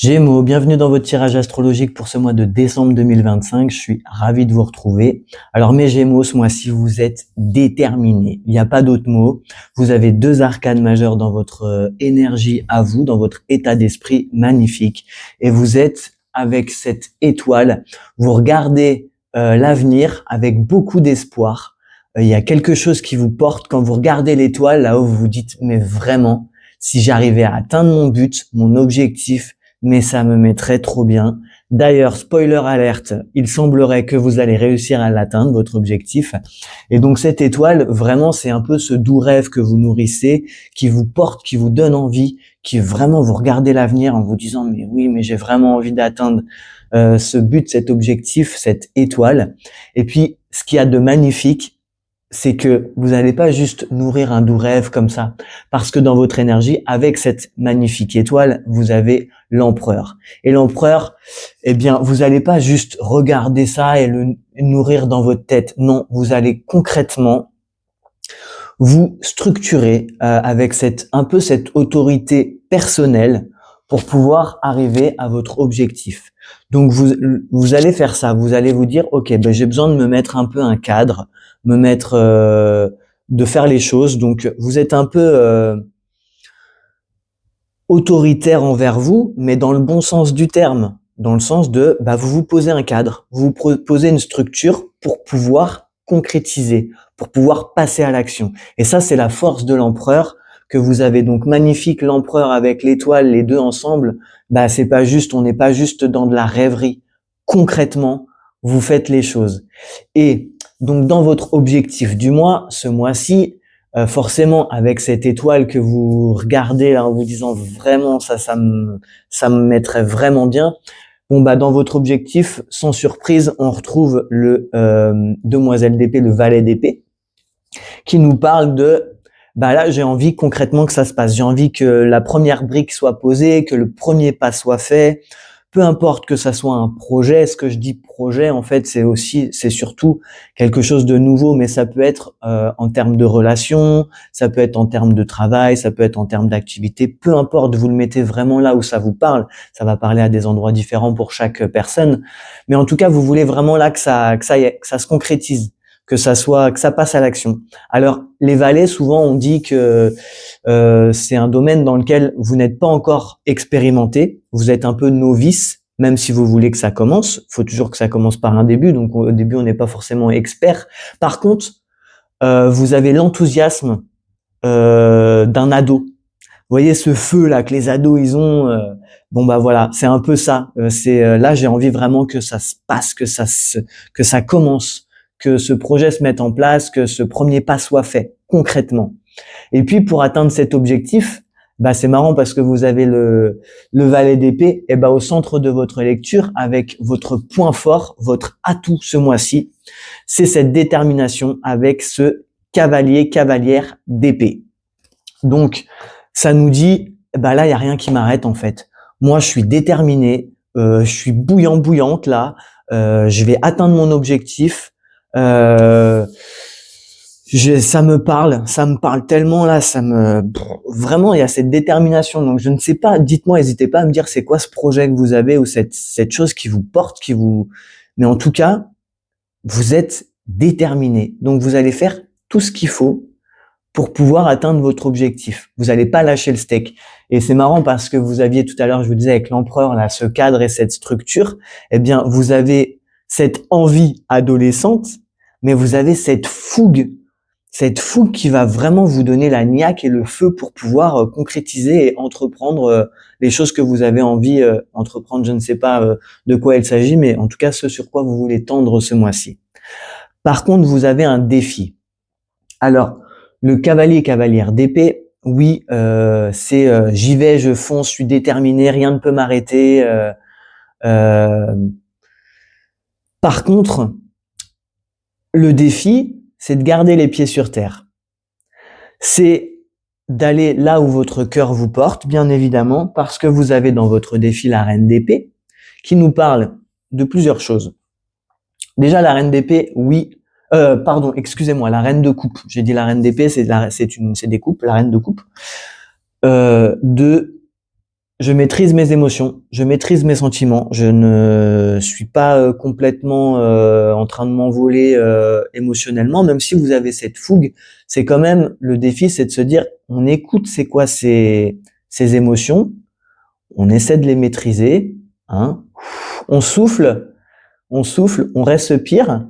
Gémeaux, bienvenue dans votre tirage astrologique pour ce mois de décembre 2025. Je suis ravi de vous retrouver. Alors mes Gémeaux, ce mois-ci, vous êtes déterminés. Il n'y a pas d'autre mot. Vous avez deux arcanes majeures dans votre énergie à vous, dans votre état d'esprit magnifique. Et vous êtes avec cette étoile. Vous regardez l'avenir avec beaucoup d'espoir. Il y a quelque chose qui vous porte quand vous regardez l'étoile là-haut. Vous vous dites, mais vraiment, si j'arrivais à atteindre mon but, mon objectif, mais ça me mettrait trop bien. D'ailleurs, spoiler alerte, il semblerait que vous allez réussir à l'atteindre, votre objectif. Et donc cette étoile, vraiment, c'est un peu ce doux rêve que vous nourrissez, qui vous porte, qui vous donne envie, qui vraiment vous regardez l'avenir en vous disant mais oui, mais j'ai vraiment envie d'atteindre ce but, cet objectif, cette étoile. Et puis, ce qu'il y a de magnifique, c'est que vous n'allez pas juste nourrir un doux rêve comme ça, parce que dans votre énergie, avec cette magnifique étoile, vous avez l'empereur. Et l'empereur, eh bien, vous n'allez pas juste regarder ça et le nourrir dans votre tête. Non, vous allez concrètement vous structurer avec un peu cette autorité personnelle pour pouvoir arriver à votre objectif. Donc vous allez faire ça, vous allez vous dire ok, ben j'ai besoin de me mettre un peu un cadre, me mettre de faire les choses. Donc vous êtes un peu autoritaire envers vous, mais dans le bon sens du terme, dans le sens de vous vous posez un cadre, vous vous posez une structure pour pouvoir concrétiser, pour pouvoir passer à l'action. Et ça, c'est la force de l'empereur que vous avez. Donc magnifique, l'empereur avec l'étoile, les deux ensemble. C'est pas juste, on n'est pas juste dans de la rêverie. Concrètement, vous faites les choses. Et donc dans votre objectif du mois, ce mois-ci, forcément avec cette étoile que vous regardez là en vous disant vraiment ça me mettrait vraiment bien. Bon dans votre objectif, sans surprise, on retrouve le demoiselle d'épée, le valet d'épée, qui nous parle de là j'ai envie concrètement que ça se passe. J'ai envie que la première brique soit posée, que le premier pas soit fait. Peu importe que ça soit un projet, ce que je dis projet, en fait, c'est surtout quelque chose de nouveau, mais ça peut être en termes de relations, ça peut être en termes de travail, ça peut être en termes d'activité, peu importe, vous le mettez vraiment là où ça vous parle. Ça va parler à des endroits différents pour chaque personne, mais en tout cas, vous voulez vraiment là que ça se concrétise, que ça passe à l'action. Alors, les valets, souvent, on dit que c'est un domaine dans lequel vous n'êtes pas encore expérimenté, vous êtes un peu novice, même si vous voulez que ça commence. Il faut toujours que ça commence par un début, donc au début, on n'est pas forcément expert. Par contre, vous avez l'enthousiasme d'un ado. Vous voyez ce feu là que les ados ils ont. Voilà, c'est un peu ça. Là, j'ai envie vraiment que ça se passe, que ça commence, que ce projet se mette en place, que ce premier pas soit fait concrètement. Et puis pour atteindre cet objectif, c'est marrant parce que vous avez le valet d'épée et au centre de votre lecture avec votre point fort, votre atout ce mois-ci, c'est cette détermination avec ce cavalière d'épée. Donc ça nous dit là il y a rien qui m'arrête en fait. Moi je suis déterminé, je suis bouillante là, je vais atteindre mon objectif. Ça me parle tellement là, vraiment il y a cette détermination. Donc je ne sais pas, dites-moi, n'hésitez pas à me dire c'est quoi ce projet que vous avez ou cette chose qui vous porte, mais en tout cas, vous êtes déterminé. Donc vous allez faire tout ce qu'il faut pour pouvoir atteindre votre objectif. Vous n'allez pas lâcher le steak. Et c'est marrant parce que vous aviez tout à l'heure, je vous disais avec l'empereur là, ce cadre et cette structure, eh bien vous avez cette envie adolescente, mais vous avez cette fougue qui va vraiment vous donner la niaque et le feu pour pouvoir concrétiser et entreprendre les choses que vous avez envie d'entreprendre. Je ne sais pas de quoi il s'agit, mais en tout cas ce sur quoi vous voulez tendre ce mois-ci. Par contre, vous avez un défi. Alors, le cavalière d'épée, oui, c'est j'y vais, je fonce, je suis déterminé, rien ne peut m'arrêter. Par contre, le défi, c'est de garder les pieds sur terre. C'est d'aller là où votre cœur vous porte, bien évidemment, parce que vous avez dans votre défi la reine d'épée, qui nous parle de plusieurs choses. Déjà, la reine d'épée, oui, excusez-moi, la reine de coupe. J'ai dit la reine d'épée, c'est des coupes, la reine de coupe. je maîtrise mes émotions, je maîtrise mes sentiments, je ne suis pas complètement en train de m'envoler émotionnellement, même si vous avez cette fougue, c'est quand même le défi, c'est de se dire, on écoute c'est quoi ces émotions, on essaie de les maîtriser, hein, on souffle, on respire,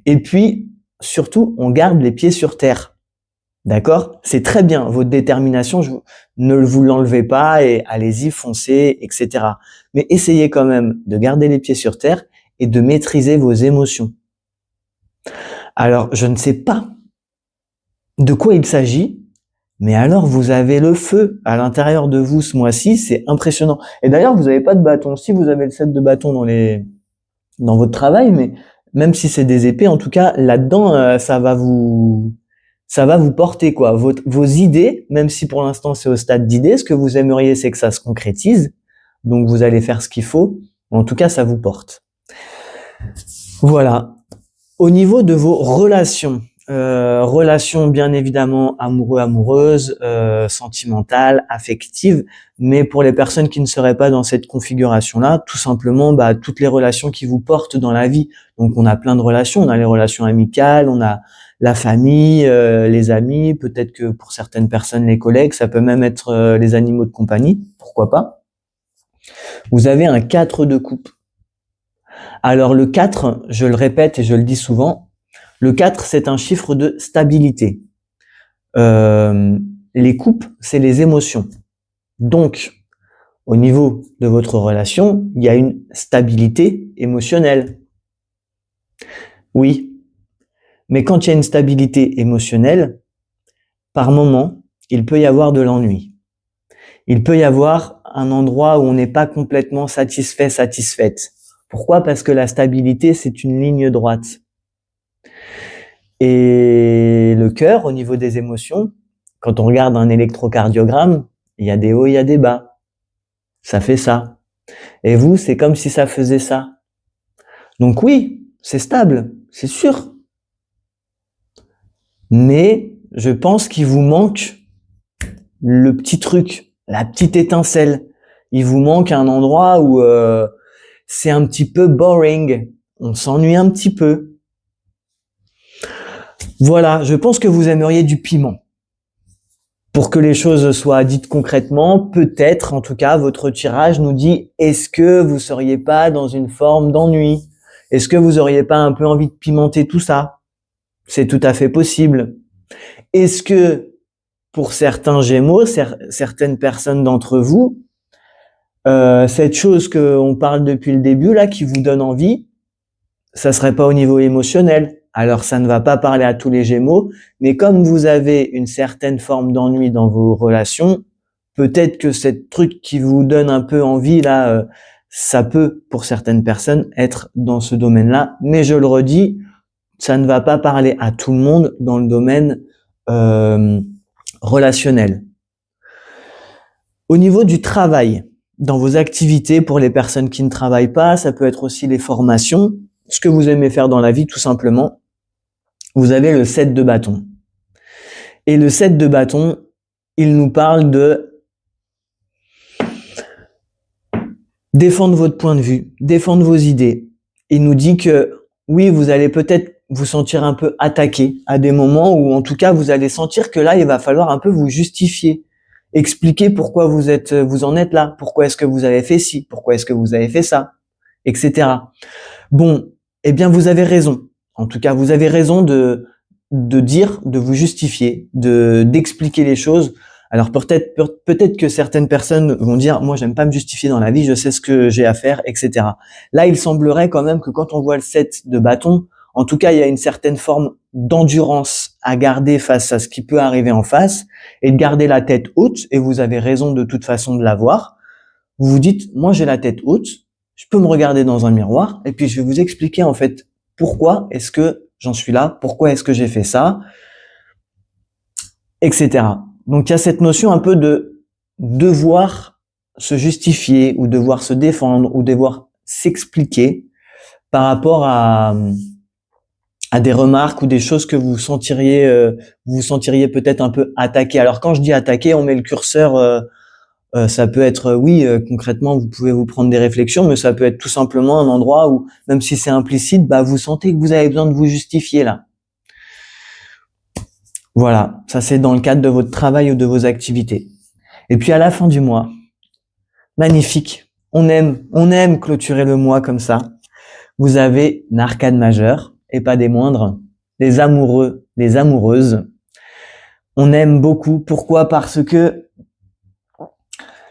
et puis surtout, on garde les pieds sur terre. D'accord? C'est très bien, votre détermination, ne vous l'enlevez pas et allez-y, foncez, etc. Mais essayez quand même de garder les pieds sur terre et de maîtriser vos émotions. Alors, je ne sais pas de quoi il s'agit, mais alors vous avez le feu à l'intérieur de vous ce mois-ci, c'est impressionnant. Et d'ailleurs, vous n'avez pas de bâton. Si vous avez le set de bâtons dans votre travail, mais même si c'est des épées, en tout cas, là-dedans, ça va vous porter quoi. Vos idées, même si pour l'instant c'est au stade d'idées, ce que vous aimeriez c'est que ça se concrétise. Donc vous allez faire ce qu'il faut. En tout cas, ça vous porte. Voilà. Au niveau de vos relations, relations bien évidemment amoureuses, sentimentales, affectives, mais pour les personnes qui ne seraient pas dans cette configuration-là, tout simplement, toutes les relations qui vous portent dans la vie. Donc on a plein de relations, on a les relations amicales, on a la famille, les amis, peut-être que pour certaines personnes les collègues, ça peut même être les animaux de compagnie, pourquoi pas. Vous avez un 4 de coupe. Alors le 4, je le répète et je le dis souvent, le 4 c'est un chiffre de stabilité. Les coupes, c'est les émotions. Donc, au niveau de votre relation, il y a une stabilité émotionnelle. Oui, mais quand il y a une stabilité émotionnelle, par moment, il peut y avoir de l'ennui. Il peut y avoir un endroit où on n'est pas complètement satisfait, satisfaite. Pourquoi? Parce que la stabilité, c'est une ligne droite. Et le cœur, au niveau des émotions, quand on regarde un électrocardiogramme, il y a des hauts, il y a des bas. Ça fait ça. Et vous, c'est comme si ça faisait ça. Donc oui, c'est stable, c'est sûr. Mais je pense qu'il vous manque le petit truc, la petite étincelle. Il vous manque un endroit où c'est un petit peu boring. On s'ennuie un petit peu. Voilà, je pense que vous aimeriez du piment. Pour que les choses soient dites concrètement, peut-être, en tout cas, votre tirage nous dit, est-ce que vous seriez pas dans une forme d'ennui? Est-ce que vous auriez pas un peu envie de pimenter tout ça? C'est tout à fait possible. Est-ce que, pour certains Gémeaux, certaines personnes d'entre vous, cette chose qu'on parle depuis le début, là, qui vous donne envie, ça serait pas au niveau émotionnel. Alors, ça ne va pas parler à tous les Gémeaux, mais comme vous avez une certaine forme d'ennui dans vos relations, peut-être que ce truc qui vous donne un peu envie, là, ça peut, pour certaines personnes, être dans ce domaine-là. Mais je le redis, ça ne va pas parler à tout le monde dans le domaine relationnel. Au niveau du travail, dans vos activités, pour les personnes qui ne travaillent pas, ça peut être aussi les formations, ce que vous aimez faire dans la vie, tout simplement. Vous avez le 7 de bâton. Et le 7 de bâton, il nous parle de défendre votre point de vue, défendre vos idées. Il nous dit que oui, vous allez peut-être vous sentir un peu attaqué à des moments où en tout cas vous allez sentir que là, il va falloir un peu vous justifier, expliquer pourquoi vous en êtes là, pourquoi est-ce que vous avez fait ci, pourquoi est-ce que vous avez fait ça, etc. Bon, eh bien vous avez raison. En tout cas, vous avez raison de dire, de vous justifier, d'expliquer les choses. Alors peut-être que certaines personnes vont dire, moi j'aime pas me justifier dans la vie, je sais ce que j'ai à faire, etc. Là, il semblerait quand même que quand on voit le 7 de bâton, en tout cas, il y a une certaine forme d'endurance à garder face à ce qui peut arriver en face et de garder la tête haute, et vous avez raison de toute façon de l'avoir. Vous vous dites, moi j'ai la tête haute, je peux me regarder dans un miroir et puis je vais vous expliquer en fait pourquoi est-ce que j'en suis là, pourquoi est-ce que j'ai fait ça, etc. Donc il y a cette notion un peu de devoir se justifier ou devoir se défendre ou devoir s'expliquer par rapport à des remarques ou des choses que vous sentiriez peut-être un peu attaqué. Alors quand je dis attaqué, on met le curseur Ça peut être, oui, concrètement, vous pouvez vous prendre des réflexions, mais ça peut être tout simplement un endroit où, même si c'est implicite, bah, vous sentez que vous avez besoin de vous justifier là. Voilà, ça c'est dans le cadre de votre travail ou de vos activités. Et puis à la fin du mois, magnifique, on aime clôturer le mois comme ça. Vous avez une arcade majeure, et pas des moindres, les amoureux, les amoureuses. On aime beaucoup. Pourquoi? Parce que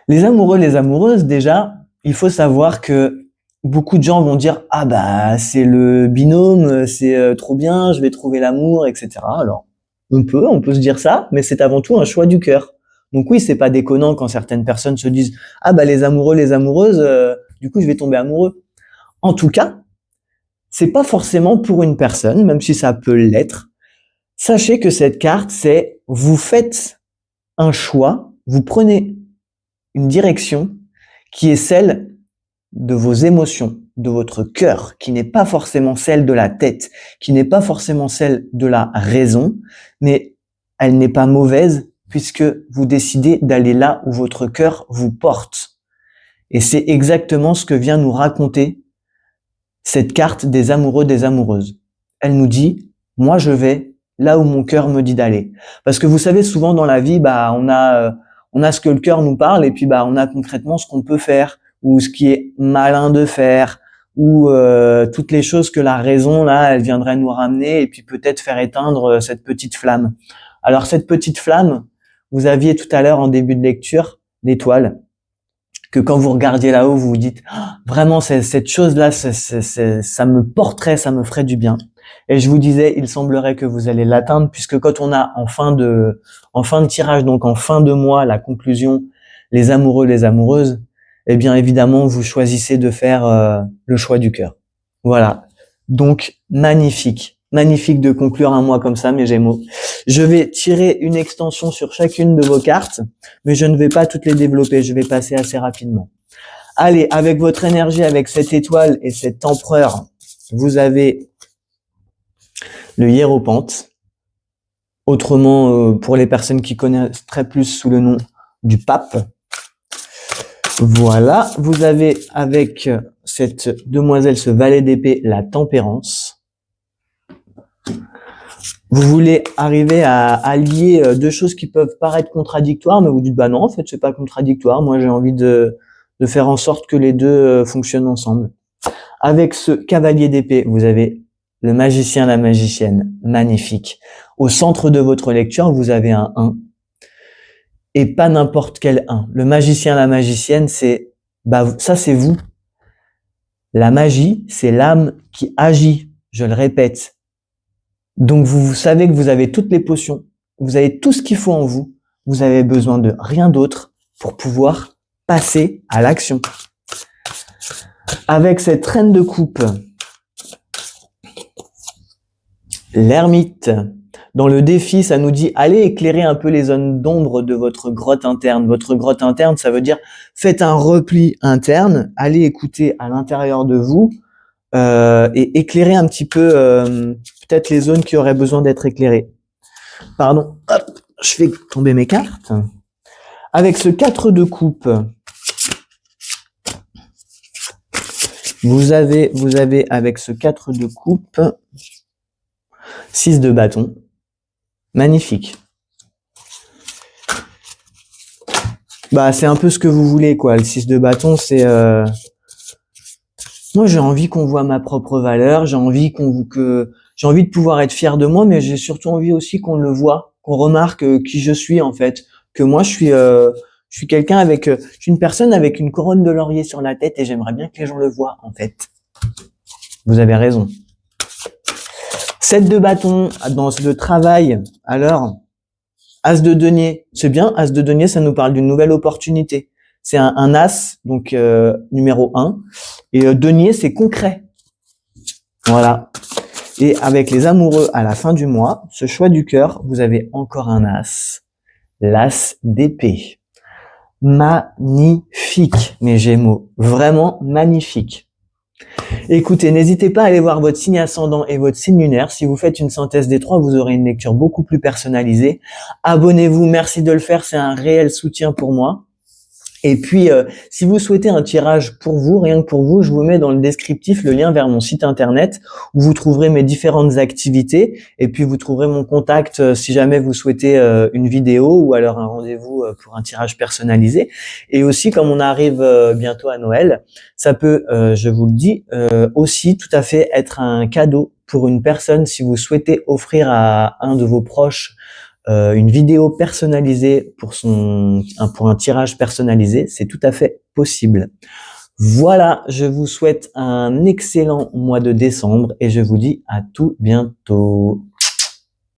les amoureux, les amoureuses, déjà, il faut savoir que beaucoup de gens vont dire ah bah c'est le binôme, c'est trop bien, je vais trouver l'amour, etc. Alors on peut se dire ça, mais c'est avant tout un choix du cœur. Donc oui, c'est pas déconnant quand certaines personnes se disent ah bah les amoureux, les amoureuses, du coup je vais tomber amoureux. En tout cas, c'est pas forcément pour une personne, même si ça peut l'être. Sachez que cette carte, c'est vous faites un choix, vous prenez une direction qui est celle de vos émotions, de votre cœur, qui n'est pas forcément celle de la tête, qui n'est pas forcément celle de la raison, mais elle n'est pas mauvaise puisque vous décidez d'aller là où votre cœur vous porte. Et c'est exactement ce que vient nous raconter cette carte des amoureux, des amoureuses. Elle nous dit, moi je vais là où mon cœur me dit d'aller. Parce que vous savez, souvent dans la vie, bah on a ce que le cœur nous parle et puis bah on a concrètement ce qu'on peut faire ou ce qui est malin de faire ou toutes les choses que la raison là, elle viendrait nous ramener et puis peut-être faire éteindre cette petite flamme. Alors cette petite flamme, vous aviez tout à l'heure en début de lecture l'étoile, que quand vous regardiez là-haut, vous vous dites ah, vraiment cette chose-là, ça me porterait, ça me ferait du bien. Et je vous disais, il semblerait que vous allez l'atteindre, puisque quand on a en fin de tirage, donc en fin de mois, la conclusion, les amoureux, les amoureuses, eh bien évidemment, vous choisissez de faire le choix du cœur. Voilà. Donc magnifique, magnifique de conclure un mois comme ça, mes Gémeaux. Je vais tirer une extension sur chacune de vos cartes, mais je ne vais pas toutes les développer, je vais passer assez rapidement. Allez, avec votre énergie, avec cette étoile et cet empereur, vous avez le hiéropente, autrement pour les personnes qui connaissent très plus sous le nom du pape. Voilà, vous avez avec cette demoiselle, ce valet d'épée, la tempérance. Vous voulez arriver à allier deux choses qui peuvent paraître contradictoires, mais vous dites bah non, en fait c'est pas contradictoire. Moi j'ai envie de faire en sorte que les deux fonctionnent ensemble. Avec ce cavalier d'épée, vous avez le magicien, la magicienne, magnifique. Au centre de votre lecture, vous avez un 1 et pas n'importe quel 1. Le magicien, la magicienne, c'est bah ça c'est vous. La magie, c'est l'âme qui agit. Je le répète. Donc vous savez que vous avez toutes les potions, vous avez tout ce qu'il faut en vous, vous avez besoin de rien d'autre pour pouvoir passer à l'action. Avec cette reine de coupe, l'ermite, dans le défi, ça nous dit allez éclairer un peu les zones d'ombre de votre grotte interne. Votre grotte interne, ça veut dire faites un repli interne, allez écouter à l'intérieur de vous et éclairer un petit peu peut-être les zones qui auraient besoin d'être éclairées. Pardon, hop, je fais tomber mes cartes. Avec ce 4 de coupe, vous avez avec ce 4 de coupe 6 de bâton. Magnifique. Bah c'est un peu ce que vous voulez quoi. Le 6 de bâton, c'est moi j'ai envie qu'on voit ma propre valeur, j'ai envie j'ai envie de pouvoir être fier de moi, mais j'ai surtout envie aussi qu'on le voit, qu'on remarque qui je suis en fait, que moi je suis quelqu'un avec je suis une personne avec une couronne de laurier sur la tête et j'aimerais bien que les gens le voient en fait. Vous avez raison. 7 de bâton dans le travail. Alors As de denier, c'est bien, As de denier, ça nous parle d'une nouvelle opportunité. C'est un As, donc numéro 1. Et denier, c'est concret. Voilà. Et avec les amoureux à la fin du mois, ce choix du cœur, vous avez encore un As. L'As d'épée. Magnifique, mes Gémeaux. Vraiment magnifique. Écoutez, n'hésitez pas à aller voir votre signe ascendant et votre signe lunaire. Si vous faites une synthèse des trois, vous aurez une lecture beaucoup plus personnalisée. Abonnez-vous, merci de le faire, c'est un réel soutien pour moi. Et puis, si vous souhaitez un tirage pour vous, rien que pour vous, je vous mets dans le descriptif le lien vers mon site internet où vous trouverez mes différentes activités et puis vous trouverez mon contact si jamais vous souhaitez une vidéo ou alors un rendez-vous pour un tirage personnalisé. Et aussi, comme on arrive bientôt à Noël, ça peut, je vous le dis, aussi tout à fait être un cadeau pour une personne si vous souhaitez offrir à un de vos proches une vidéo personnalisée pour un tirage personnalisé, c'est tout à fait possible. Voilà, je vous souhaite un excellent mois de décembre et je vous dis à tout bientôt.